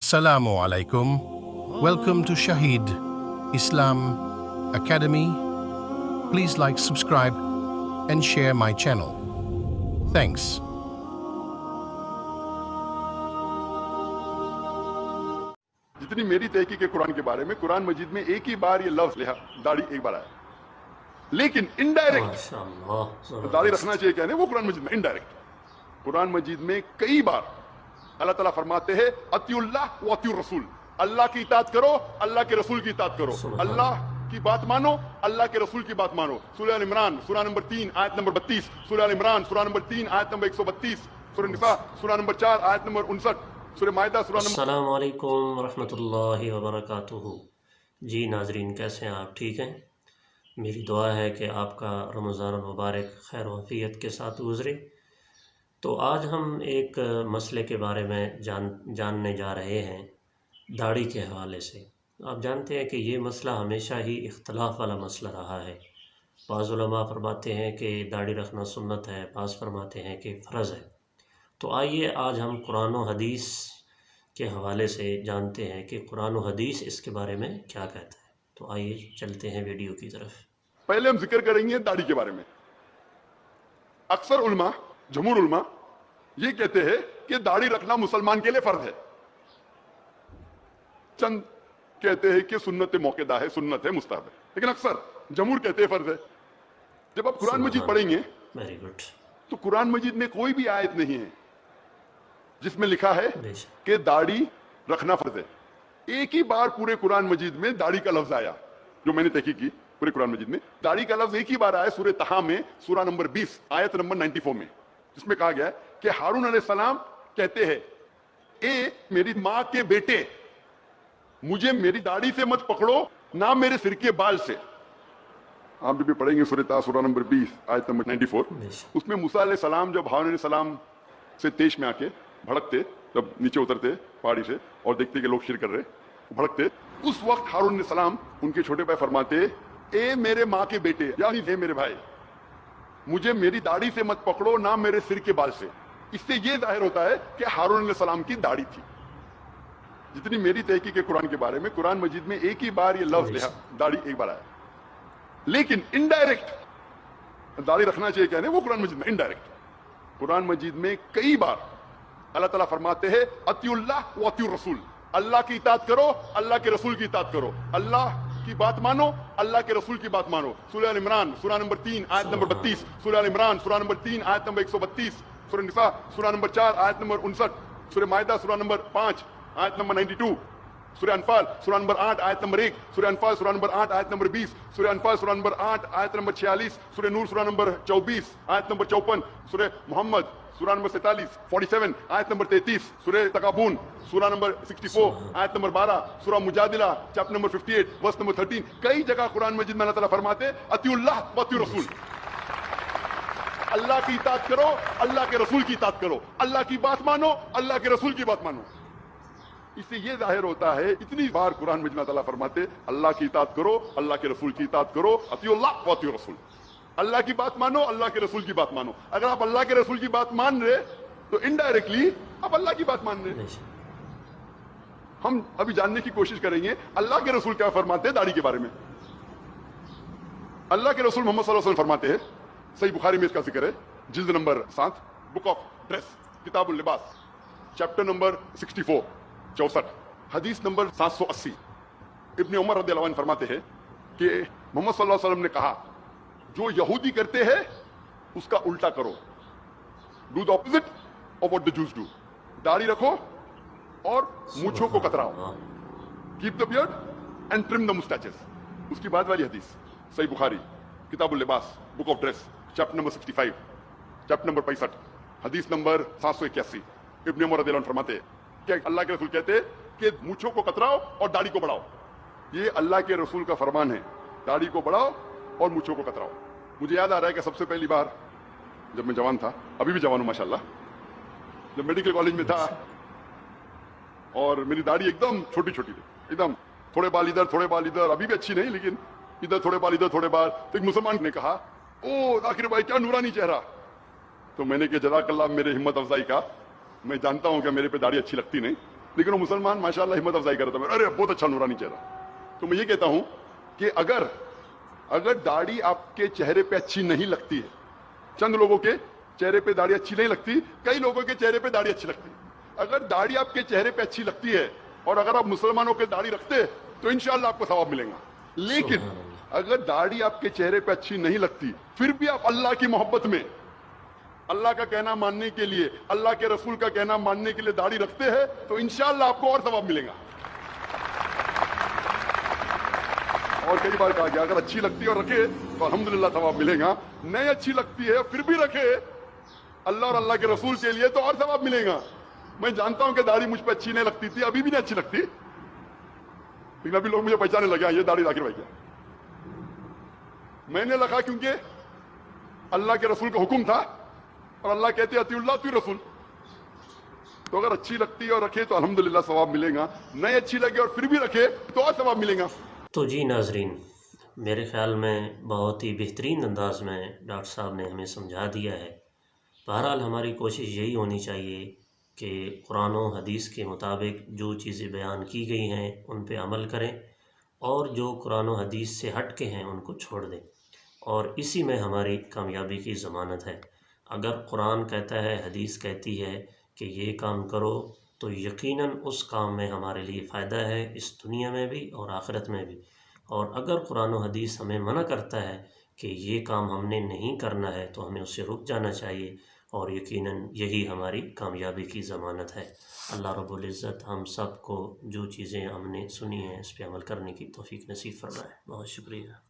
Assalamu alaikum. Welcome to Shahid Islam Academy. Please like, subscribe, and share my channel. Thanks. जितनी मेरी तहकीक है कुरान के बारे में, कुरान मजीद में एक ही बार ये लफ्ज दाढ़ी एक बार आया, लेकिन इनडायरेक्ट दाढ़ी रखना चाहिए कहने वो कुरान मजीद में इनडायरेक्ट। कुरान मजीद में कई बार अल्लाह ताला फरमाते हैं अतिउल्लाह व अतिउर रसूल, अल्लाह की इताअत करो, अल्लाह के रसूल की इताअत करो, अल्लाह की बात मानो, अल्लाह के रसूल की बात मानो। सूरह अल इमरान सूरह नंबर 3 आयत नंबर 32, सूरह अल इमरान सूरह नंबर 3 आयत नंबर 132, सूरह निसा सूरह नंबर 4 आयत नंबर 59, सूरह माइदा सूरह नंबर। अस्सलामु अलैकुम रहमतुल्लाहि व बरकातुहू। जी नाजरीन, कैसे हैं आप? ठीक हैं? मेरी दुआ है कि आपका रमज़ान मुबारक खैर वफ़ियत के साथ गुज़रे। तो आज हम एक मसले के बारे में जानने जा रहे हैं, दाढ़ी के हवाले से। आप जानते हैं कि ये मसला हमेशा ही इख्तलाफ वाला मसला रहा है। बाज़ उलमा फरमाते हैं कि दाढ़ी रखना सुन्नत है, बाज़ फरमाते हैं कि फ़र्ज़ है। तो आइए आज हम कुरान और हदीस के हवाले से जानते हैं कि कुरान और हदीस इसके बारे में क्या कहता है। तो आइए चलते हैं वीडियो की तरफ। पहले हम जिक्र करेंगे दाढ़ी के बारे में। अक्सर उलमा, जमहूर उलमा ये कहते हैं कि दाढ़ी रखना मुसलमान के लिए फर्ज है। चंद कहते हैं कि सुन्नत मौकेदा है, सुन्नत है, मुस्तहब है, लेकिन अक्सर जमहूर कहते हैं फर्ज है। जब आप कुरान मजीद पढ़ेंगे वेरी गुड, तो कुरान मजीद में कोई भी आयत नहीं है जिसमें लिखा है कि दाढ़ी रखना फर्ज है। एक ही बार पूरे कुरान मजीद में दाढ़ी का लफ्ज आया, जो मैंने तहकीक की, पूरे कुरान मजीद में दाढ़ी का लफ्ज एक ही बार आया सूरह तहा में, सूरह नंबर 20 आयत नंबर 94 में, जिसमें कहा गया है कि हारून अलैहिस्सलाम कहते हैं, ए मेरी माँ के बेटे, मुझे मेरी दाढ़ी से मत पकड़ो, ना मेरे सिर के बाल से। आप जब भी पढ़ेंगे सूरह तहा सूरह नंबर 20 आयत नंबर 94, उसमें मूसा अलैहिस्सलाम जब हारून अलैहिस्सलाम से तेश में आके भड़कते, जब नीचे उतरते पहाड़ी से और देखते कि लोग शिर कर रहे, भड़कते, उस वक्त हारून अलैहिस्सलाम उनके छोटे भाई फरमाते, ए मेरे माँ के बेटे, यानी हे मेरे भाई, मुझे मेरी दाढ़ी से मत पकड़ो, ना मेरे सिर के बाल से। इससे यह जाहिर होता है कि हारून अलैहिस्सलाम की दाढ़ी थी। जितनी मेरी तहकीक है कुरान के बारे में, कुरान मजीद में एक ही बार ये लफ्ज दाढ़ी एक बार आया, लेकिन इनडायरेक्ट दाढ़ी रखना चाहिए कहने वो कुरान मजीद में इनडायरेक्ट। कुरान मजीद में कई बार अल्लाह ताला फरमाते हैं अतिउल्लाह व अतिउर रसूल, अल्लाह की इताअत करो, अल्लाह के रसूल की इताअत करो, अल्लाह की बात मानो, अल्लाह के रसूल की बात मानो। सूरह अल इमरान सूरह नंबर 3 आयत नंबर 32, सूरह अल इमरान सूरह नंबर 3 आयत नंबर 132, सूरह निसा सूरह नंबर 4 आयत नंबर 59, सूरह माइदा सूरह नंबर 5 आयत नंबर 92, सूरह अनफाल सूरह नंबर 8 आयत नंबर 1, सूरह अनफाल सूरह नंबर 8 आयत नंबर 20, सूरह अनफाल सूरह नंबर 8 आयत नंबर 46, सूरह नूर सूरह नंबर 24 आयत नंबर 54, सूरह मोहम्मद सूरह नंबर 47 आयत नंबर 33, सूरह तकाबून सूरह नंबर 64 आयत नंबर 12, सूरह मुजादिला चैप्टर नंबर 58 वर्स नंबर 13। कई जगह कुरान मजीद में अल्लाह ताला फरमाते अतिउल्लाह व अतिउर रसूल, अल्लाह की इताअत करो, अल्लाह के रसूल की इताअत करो, अल्लाह की बात मानो, अल्लाह के रसूल की बात मानो। इससे यह जाहिर होता है, इतनी बार कुरान मजीद में अल्लाह फरमाते अल्लाह की इताअत करो, अल्लाह के रसूल की इताअत करो, अतिउल्लाह व अतिउर रसूल, अल्लाह की बात मानो, अल्लाह के रसूल की बात मानो। अगर आप अल्लाह के रसूल की बात मान रहे तो इनडायरेक्टली आप अल्लाह की बात मान रहे। हम अभी जानने की कोशिश करेंगे अल्लाह के रसूल क्या फरमाते हैं दाढ़ी के बारे में। अल्लाह के रसूल मोहम्मद सल्लल्लाहु अलैहि वसल्लम फरमाते हैं, सही बुखारी में इसका जिक्र है, जिल्द नंबर 7 बुक ऑफ ड्रेस किताबुल लिबास चैप्टर नंबर 64 हदीस नंबर 780, इब्न उमर रदियल्लाहु अन्हु फरमाते हैं कि मोहम्मद सल्लल्लाहु अलैहि वसल्लम ने कहा, जो यहूदी करते हैं उसका उल्टा करो, do the opposite of what the Jews do. दाढ़ी रखो और मूंछों को कतराओ, keep the beard and trim the mustaches. उसकी बाद वाली हदीस सही बुखारी किताबुल लिबास book of dress chapter number 65 chapter number 65 हदीस नंबर 781, इब्न उमर रदियल्लाहु अन्हु फरमाते कि अल्लाह के रसूल कहते कि मूंछों को कतराओ और दाढ़ी को बढ़ाओ। ये अल्लाह के रसूल का फरमान है, दाढ़ी को बढ़ाओ और मूंछों को कतराओ। मुझे याद आ रहा है कि सबसे पहली बार जब मैं जवान था, अभी भी जवान हूं माशाल्लाह, जब मेडिकल कॉलेज में था और मेरी दाढ़ी एकदम छोटी छोटी थी, एकदम थोड़े बाल इधर थोड़े बाल इधर, अभी भी अच्छी नहीं लेकिन इधर थोड़े बाल इधर थोड़े बाल। तो एक मुसलमान ने कहा, ओ जाकिर भाई क्या नूरानी चेहरा। तो मैंने कहा जज़ाकल्लाह मेरे हिम्मत अफजाई का, मैं जानता हूं कि मेरे पे दाढ़ी अच्छी लगती नहीं, लेकिन वो मुसलमान माशाल्लाह हिम्मत अफजाई कर रहा था, मैं अरे बहुत अच्छा नूरानी चेहरा। तो मैं ये कहता हूं कि अगर दाढ़ी आपके चेहरे पे अच्छी नहीं लगती है, चंद लोगों के चेहरे पे दाढ़ी अच्छी नहीं लगती, कई लोगों के चेहरे पे दाढ़ी अच्छी लगती है। अगर दाढ़ी आपके चेहरे पे अच्छी लगती है और अगर आप मुसलमानों के दाढ़ी रखते तो इंशाअल्लाह आपको सवाब मिलेगा। लेकिन अगर दाढ़ी आपके चेहरे पे अच्छी नहीं लगती, फिर भी आप अल्लाह की मोहब्बत में, अल्लाह का कहना मानने के लिए, अल्लाह के रसूल का कहना मानने के लिए दाढ़ी रखते हैं, तो इंशाअल्लाह आपको और सवाब मिलेगा। और कई बार कहा गया अगर अच्छी लगती है और रखे तो अल्हम्दुलिल्लाह सवाब मिलेगा, नहीं अच्छी लगती है फिर भी रखे अल्लाह और अल्लाह के रसूल के लिए तो और सवाब मिलेगा। मैं जानता हूं कि दाढ़ी मुझ पर अच्छी नहीं लगती थी, अभी भी नहीं अच्छी लगती, लेकिन अभी लोग मुझे पहचाने लगे ये दाढ़ी जाकिर भाई क्या। मैंने रखा क्योंकि अल्लाह के रसूल का हुक्म था और अल्लाह कहते अतिउल्लाह अति रसूल। तो अगर अच्छी लगती है और रखे तो अल्हम्दुलिल्लाह सवाब मिलेगा, नहीं अच्छी लगे और फिर भी रखे तो और सवाब मिलेगा। तो जी नाजरीन, मेरे ख्याल में बहुत ही बेहतरीन अंदाज में डॉक्टर साहब ने हमें समझा दिया है। बहरहाल हमारी कोशिश यही होनी चाहिए कि कुरान और हदीस के मुताबिक जो चीज़ें बयान की गई हैं उन पे अमल करें और जो कुरान और हदीस से हट के हैं उनको छोड़ दें, और इसी में हमारी कामयाबी की ज़मानत है। अगर कुरान कहता है, हदीस कहती है कि ये काम करो, तो यकीनन उस काम में हमारे लिए फ़ायदा है, इस दुनिया में भी और आखिरत में भी। और अगर कुरान और हदीस हमें मना करता है कि ये काम हमने नहीं करना है, तो हमें उससे रुक जाना चाहिए, और यकीनन यही हमारी कामयाबी की ज़मानत है। अल्लाह रब्बुल इज़्ज़त हम सब को जो चीज़ें हमने सुनी हैं इस पर अमल करने की तौफीक नसीब फरमाए। बहुत शुक्रिया।